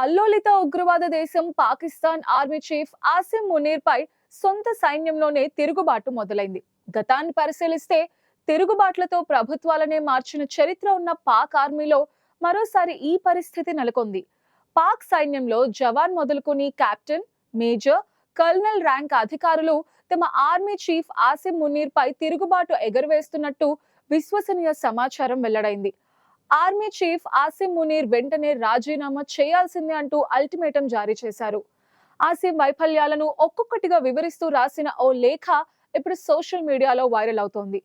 కల్లోలిత ఉగ్రవాద దేశం Pakistan army chief Asim Munir పై సొంత సైన్యంలోనే తిరుగుబాటు మొదలైంది. గతాన్ని పరిశీలిస్తే తిరుగుబాట్లతో ప్రభుత్వాలనే మార్చిన చరిత్ర ఉన్న పాక్ ఆర్మీలో మరోసారి ఈ పరిస్థితి నెలకొంది. పాక్ సైన్యంలో జవాన్ మొదలుకొని కెప్టెన్, మేజర్, కల్నల్ ర్యాంక్ అధికారులు తమ ఆర్మీ చీఫ్ ఆసిమ్ మునీర్ పై తిరుగుబాటు ఎగరవేస్తున్నట్టు విశ్వసనీయ సమాచారం వెల్లడైంది. ఆర్మీ చీఫ్ ఆసిమ్ మునీర్ వెంటనే రాజీనామా చేయాల్సిందే అంటూ అల్టిమేటం జారీ చేశారు. ఆసిమ్ వైఫల్యాలను ఒక్కొక్కటిగా వివరిస్తూ రాసిన ఓ లేఖ ఇప్పుడు సోషల్ మీడియాలో వైరల్ అవుతోంది.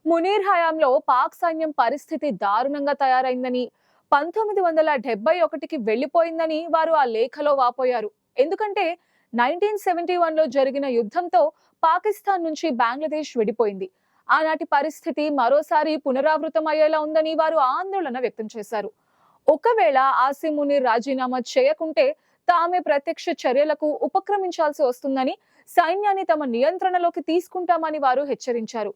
మునీర్ హయాంలో పాక్ సైన్యం పరిస్థితి దారుణంగా తయారైందని, 1971కి వెళ్లిపోయిందని వారు ఆ లేఖలో వాపోయారు. ఎందుకంటే 1971లో జరిగిన యుద్ధంతో పాకిస్తాన్ నుంచి బంగ్లాదేశ్ విడిపోయింది. ఆనాటి పరిస్థితి మరోసారి పునరావృతం అయ్యేలా ఉందని వారు ఆందోళన వ్యక్తం చేశారు. ఒకవేళ ఆసిమ్ మునీర్ రాజీనామా చేయకుంటే తామే ప్రత్యక్ష చర్యలకు ఉపక్రమించాల్సి వస్తుందని, సైన్యాన్ని తమ నియంత్రణలోకి తీసుకుంటామని వారు హెచ్చరించారు.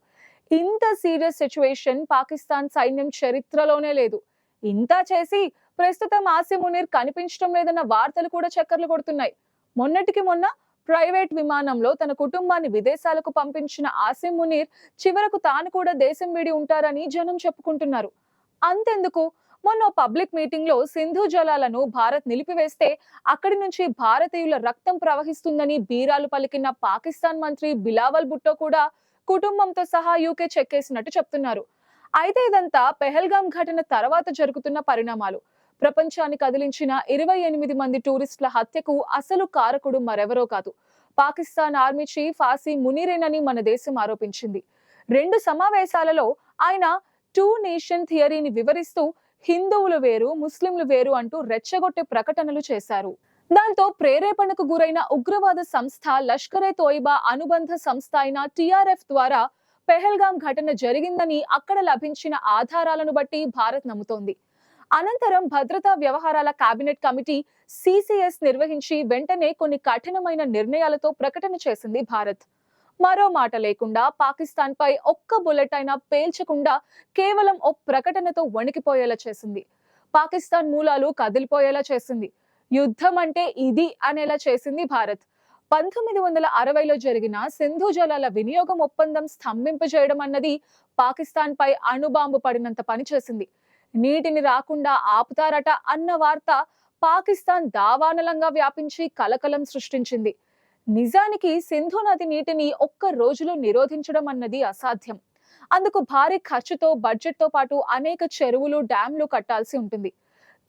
ఇంత సీరియస్ సిచ్యువేషన్ పాకిస్తాన్ సైన్యం చరిత్రలోనే లేదు. ఇంత చేసి ప్రస్తుతం ఆసిమ్ మునీర్ కనిపించడం లేదన్న వార్తలు కూడా చక్కర్లు కొడుతున్నాయి. మొన్నటికి మొన్న ప్రైవేట్ విమానంలో తన కుటుంబాన్ని విదేశాలకు పంపించిన ఆసిమ్ మునీర్ చివరకు తాను కూడా దేశం వీడి ఉంటారని జనం చెప్పుకుంటున్నారు. అంతెందుకు, మొన్న పబ్లిక్ మీటింగ్ లో సింధు జలాలను భారత్ నిలిపివేస్తే అక్కడి నుంచి భారతీయుల రక్తం ప్రవహిస్తుందని బీరాలు పలికిన పాకిస్తాన్ మంత్రి బిలావల్ భుట్టో కూడా కుటుంబంతో సహా యూకే చెక్కేసినట్టు చెప్తున్నారు. అయితే ఇదంతా పెహల్గాం ఘటన తర్వాత జరుగుతున్న పరిణామాలు. ప్రపంచాన్ని కదిలించిన 28 మంది టూరిస్టుల హత్యకు అసలు కారకుడు మరెవరో కాదు, పాకిస్తాన్ ఆర్మీ చీఫ్ ఆసిమ్ మునీరేనని మన దేశం ఆరోపించింది. 2 సమావేశాలలో ఆయన టూ నేషన్ థియరీని వివరిస్తూ హిందువులు వేరు, ముస్లింలు వేరు అంటూ రెచ్చగొట్టే ప్రకటనలు చేశారు. దాంతో ప్రేరేపణకు గురైన ఉగ్రవాద సంస్థ లష్కరే తోయిబా అనుబంధ సంస్థ అయిన టిఆర్ఎఫ్ ద్వారా పెహల్గాం ఘటన జరిగిందని అక్కడ లభించిన ఆధారాలను బట్టి భారత్ నమ్ముతోంది. అనంతరం భద్రతా వ్యవహారాల కేబినెట్ కమిటీ సిసిఎస్ నిర్వహించి వెంటనే కొన్ని కఠినమైన నిర్ణయాలతో ప్రకటన చేసింది భారత్. మరో మాట లేకుండా పాకిస్తాన్ పై ఒక్క బుల్లెట్ అయినా పేల్చకుండా కేవలం ఓ ప్రకటనతో వణికిపోయేలా చేసింది. పాకిస్తాన్ మూలాలు కదిలిపోయేలా చేసింది. యుద్ధం అంటే ఇది అనేలా చేసింది భారత్. 1960లో జరిగిన సింధు జలాల వినియోగం ఒప్పందం స్తంభింపజేయడం అన్నది పాకిస్తాన్ పై అణుబాంబు పడినంత పనిచేసింది. నీటిని రాకుండా ఆపుతారట అన్న వార్త పాకిస్తాన్ దావానలంగా వ్యాపించి కలకలం సృష్టించింది. నిజానికి సింధు నది నీటిని ఒక్క రోజులో నిరోధించడం అన్నది అసాధ్యం. అందుకు భారీ ఖర్చుతో, బడ్జెట్ తో పాటు అనేక చెరువులు, డ్యాంలు కట్టాల్సి ఉంటుంది.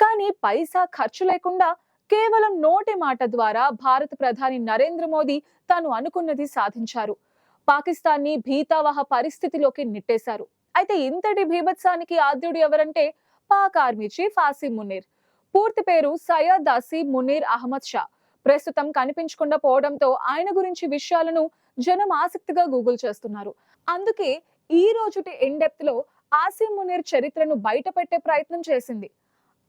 కానీ పైసా ఖర్చు లేకుండా కేవలం నోటి మాట ద్వారా భారత ప్రధాని నరేంద్ర మోదీ తాను అనుకున్నది సాధించారు. పాకిస్తాన్ ని భీతావహ పరిస్థితిలోకి నెట్టేశారు. అయితే ఇంతటి భీభత్సానికి ఆద్యుడు ఎవరంటే పాక్ ఆర్మీ చీఫ్ ఆసిమ్ మునీర్. పూర్తి పేరు సయ్యద్ ఆసిమ్ మునీర్ అహ్మద్ షా. ప్రస్తుతం కనిపించకుండా పోవడంతో ఆయన గురించి విషయాలను జనం ఆసక్తిగా గూగుల్ చేస్తున్నారు. అందుకే ఈ రోజుటి ఇన్ డెప్త్ లో ఆసిమ్ మునీర్ చరిత్రను బయట పెట్టే ప్రయత్నం చేసింది.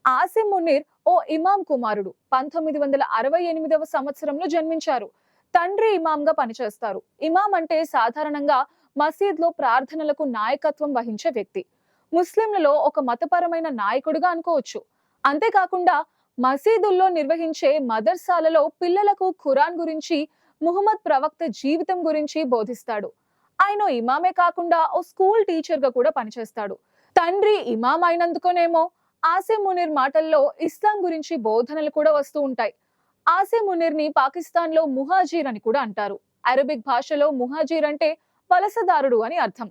ఆసిమ్ మునీర్ ఓ ఇమాం కుమారుడు. 1968వ సంవత్సరంలో జన్మించారు. తండ్రి ఇమాంగా పనిచేస్తారు. ఇమాం అంటే సాధారణంగా మసీద్లో ప్రార్థనలకు నాయకత్వం వహించే వ్యక్తి. ముస్లింలలో ఒక మతపరమైన నాయకుడిగా అనుకోవచ్చు. అంతేకాకుండా మసీదుల్లో నిర్వహించే మదర్సాలలో పిల్లలకు ఖురాన్ గురించి, ముహమ్మద్ ప్రవక్త జీవితం గురించి బోధిస్తాడు. ఆయన ఇమామే కాకుండా ఓ స్కూల్ టీచర్ గా కూడా పనిచేస్తాడు. తండ్రి ఇమాం అయినందుకునేమో ఆసిమ్ మునీర్ మాటల్లో ఇస్లాం గురించి బోధనలు కూడా వస్తూ ఉంటాయి. ఆసిమ్ మునీర్ ని పాకిస్తాన్ లో ముహాజీర్ అని కూడా అంటారు. అరబిక్ భాషలో ముహాజీర్ అంటే వలసదారుడు అని అర్థం.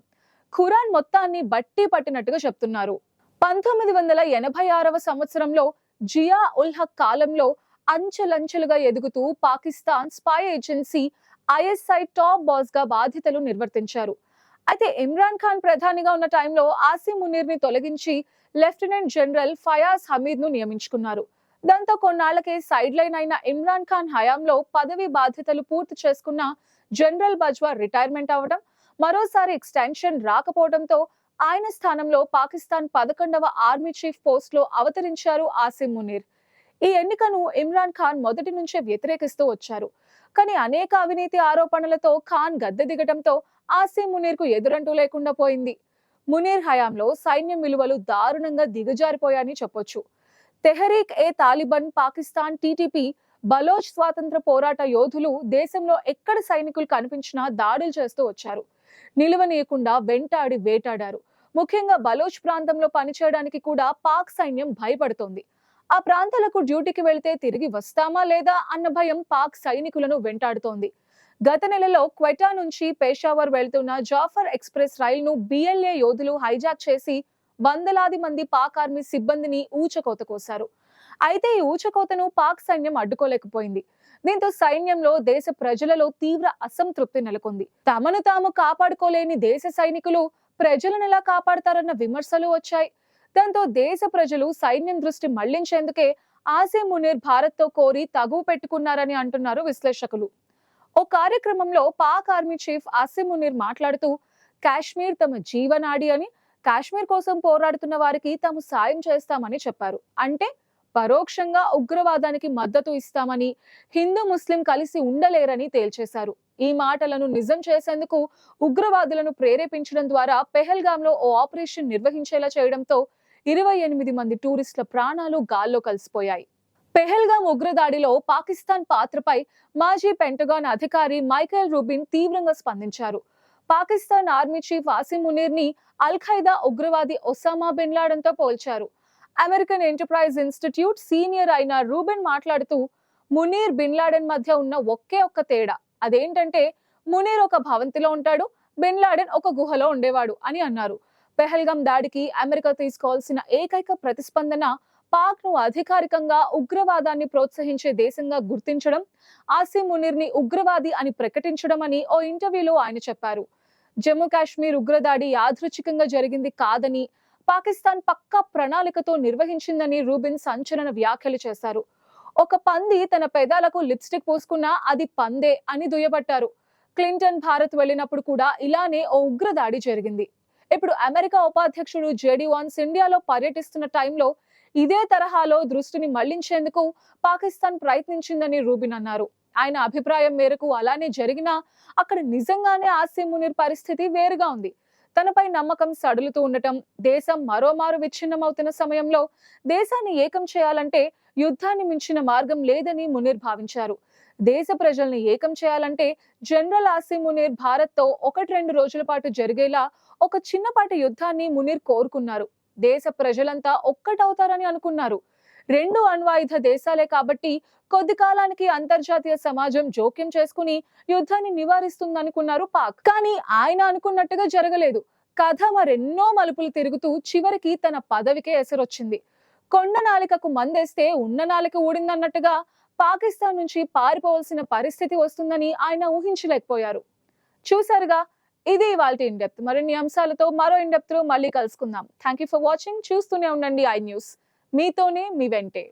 ఖురాన్ మొత్తాన్ని బట్టి పట్టినట్టుగా చెప్తున్నారు. 1986వ సంవత్సరంలో జియా ఉల్ హక్ కాలంలో అంచెలంచెలుగా ఎదుగుతూ Pakistan spy agency ISI top boss గా బాధ్యతలు నిర్వర్తించారు. అయితే ఇమ్రాన్ ఖాన్ ప్రధానిగా ఉన్న టైంలో ఆసిమ్ మునీర్ ని తొలగించి లెఫ్టినెంట్ జనరల్ ఫయాజ్ హమీద్ ను నియమించుకున్నారు. దాంతో కొన్నాళ్లకే సైడ్ లైన్ అయిన ఇమ్రాన్ ఖాన్ హయాంలో పదవి బాధ్యతలు పూర్తి చేసుకున్న జనరల్ బజ్వా రిటైర్మెంట్ అవ్వడం, మరోసారి ఎక్స్టెన్షన్ రాకపోవడంతో ఆయన స్థానంలో పాకిస్తాన్ 11వ ఆర్మీ చీఫ్ పోస్ట్ లో అవతరించారు ఆసిమ్ మునీర్. ఈ ఎన్నికను ఇమ్రాన్ ఖాన్ మొదటి నుంచే వ్యతిరేకిస్తూ వచ్చారు. కానీ అనేక అవినీతి ఆరోపణలతో ఖాన్ గద్దె దిగడంతో ఆసిమ్ మునీర్ కు ఎదురంటూ లేకుండా పోయింది. మునీర్ హయాంలో సైన్యం విలువలు దారుణంగా దిగజారిపోయాయని చెప్పొచ్చు. తెహరీక్ ఏ తాలిబాన్ పాకిస్తాన్ టీటీపీ బలోచ్ స్వాతంత్ర పోరాట యోధులు దేశంలో ఎక్కడ సైనికులు కనిపించినా దాడులు చేస్తూ వచ్చారు. నిలువనీయకుండా వెంటాడి వేటాడారు. ముఖ్యంగా బలోచ్ ప్రాంతంలో పనిచేయడానికి కూడా పాక్ సైన్యం భయపడుతోంది. ఆ ప్రాంతాలకు డ్యూటీకి వెళితే తిరిగి వస్తామా లేదా అన్న భయం పాక్ సైనికులను వెంటాడుతోంది. గత నెలలో క్వెటా నుంచి పేషావర్ వెళ్తున్న జాఫర్ ఎక్స్ప్రెస్ రైలును బిఎల్ఏ యోధులు హైజాక్ చేసి వందలాది మంది పాక్ ఆర్మీ సిబ్బందిని ఊచకోత కోశారు. అయితే ఈ ఊచకోతను పాక్ సైన్యం అడ్డుకోలేకపోయింది. దీంతో సైన్యంలో దేశ ప్రజలలో తీవ్ర అసంతృప్తి నెలకొంది. తమను తాము కాపాడుకోలేని దేశ సైనికులు ప్రజలను ఎలా కాపాడతారన్న విమర్శలు వచ్చాయి. దాంతో దేశ ప్రజలు సైన్యం దృష్టి మళ్లించేందుకే ఆసిమ్ మునీర్ భారత్ తో కోరి తగువ పెట్టుకున్నారని అంటున్నారు విశ్లేషకులు. ఓ కార్యక్రమంలో పాక్ ఆర్మీ చీఫ్ ఆసిమ్ మునీర్ మాట్లాడుతూ, కాశ్మీర్ తమ జీవనాడి అని, కాశ్మీర్ కోసం పోరాడుతున్న వారికి తాము సాయం చేస్తామని చెప్పారు. అంటే పరోక్షంగా ఉగ్రవాదానికి మద్దతు ఇస్తామని, హిందూ ముస్లిం కలిసి ఉండలేరని తేల్చేశారు. ఈ మాటలను నిజం చేసేందుకు ఉగ్రవాదులను ప్రేరేపించడం ద్వారా పెహల్గాంలో ఓ ఆపరేషన్ నిర్వహించేలా చేయడంతో 28 మంది టూరిస్టుల ప్రాణాలు గాల్లో కలిసిపోయాయి. పెహల్గాం ఉగ్రదాడిలో పాకిస్తాన్ పాత్రపై మాజీ పెంటగాన్ అధికారి మైకేల్ రూబిన్ తీవ్రంగా స్పందించారు. పాకిస్తాన్ ఆర్మీ చీఫ్ ఆసిమ్ మునీర్ ని అల్ ఖైదా ఉగ్రవాది ఒసామా బిన్ లాడెన్ తో పోల్చారు. అమెరికన్ ఎంటర్ప్రైజ్ ఇన్స్టిట్యూట్ సీనియర్ అయిన రూబిన్ మాట్లాడుతూ, మునీర్ బిన్ లాడెన్ మధ్య ఉన్న ఒకే ఒక్క తేడా, అదేంటంటే మునీర్ ఒక భవంతిలో ఉంటాడు, బిన్ లాడెన్ ఒక గుహలో ఉండేవాడు అని అన్నారు. పెహల్గాం దాడికి అమెరికా తీసుకోవాల్సిన ఏకైక ప్రతిస్పందన పాక్ ను అధికారికంగా ఉగ్రవాదాన్ని ప్రోత్సహించే దేశంగా గుర్తించడం, ఆసిమ్ మునీర్ ని ఉగ్రవాది అని ప్రకటించడం అని ఓ ఇంటర్వ్యూలో ఆయన చెప్పారు. జమ్మూ కాశ్మీర్ ఉగ్రదాడి యాదృచ్ఛికంగా జరిగింది కాదని, పాకిస్తాన్ పక్కా ప్రణాళికతో నిర్వహించిందని రూబిన్ సంచలన వ్యాఖ్యలు చేశారు. ఒక పంది తన పెదాలకు లిప్స్టిక్ పూసుకున్నా అది పందే అని దుయ్యబట్టారు. క్లింటన్ భారత్ వెళ్ళినప్పుడు కూడా ఇలానే ఓ ఉగ్రదాడి జరిగింది. ఇప్పుడు అమెరికా ఉపాధ్యక్షుడు జేడీ వాన్స్ ఇండియాలో పర్యటిస్తున్న టైంలో ఇదే తరహాలో దృష్టిని మళ్లించేందుకు పాకిస్తాన్ ప్రయత్నించిందని రూబిన్ అన్నారు. ఆయన అభిప్రాయం మేరకు అలానే జరిగినా అక్కడ నిజంగానే ఆసిమ్ మునీర్ పరిస్థితి వేరుగా ఉంది. తనపై నమ్మకం సడులుతూ ఉండటం, దేశం మరోమారు విచ్ఛిన్నమవుతున్న సమయంలో దేశాన్ని ఏకం చేయాలంటే యుద్ధాన్ని మించిన మార్గం లేదని మునీర్ భావించారు. దేశ ప్రజల్ని ఏకం చేయాలంటే జనరల్ ఆసిమ్ మునీర్ భారత్ తో 1-2 రోజుల పాటు జరిగేలా ఒక చిన్నపాటి యుద్ధాన్ని మునీర్ కోరుకున్నారు. దేశ ప్రజలంతా ఒక్కటవుతారని అనుకున్నారు. 2 అణ్వాయుధ దేశాలే కాబట్టి కొద్ది కాలానికి అంతర్జాతీయ సమాజం జోక్యం చేసుకుని యుద్ధాన్ని నివారిస్తుందనుకున్నారు పాక్. కానీ ఆయన అనుకున్నట్టుగా జరగలేదు. కథ మరెన్నో మలుపులు తిరుగుతూ చివరికి తన పదవికే ఎసరొచ్చింది. కొండ నాలికకు మందేస్తే ఉన్న నాలిక ఊడిందన్నట్టుగా పాకిస్తాన్ నుంచి పారిపోవాల్సిన పరిస్థితి వస్తుందని ఆయన ఊహించలేకపోయారు. చూసారుగా, ఇది ఇవాల్టి ఇన్ డెప్త్. మరిన్ని అంశాలతో మరో ఇన్ డెప్త్ లో మళ్ళీ కలుసుకుందాం. Thank you for watching. చూస్తూనే ఉండండి ఐ న్యూస్. మీతోనే మీ వెంటే.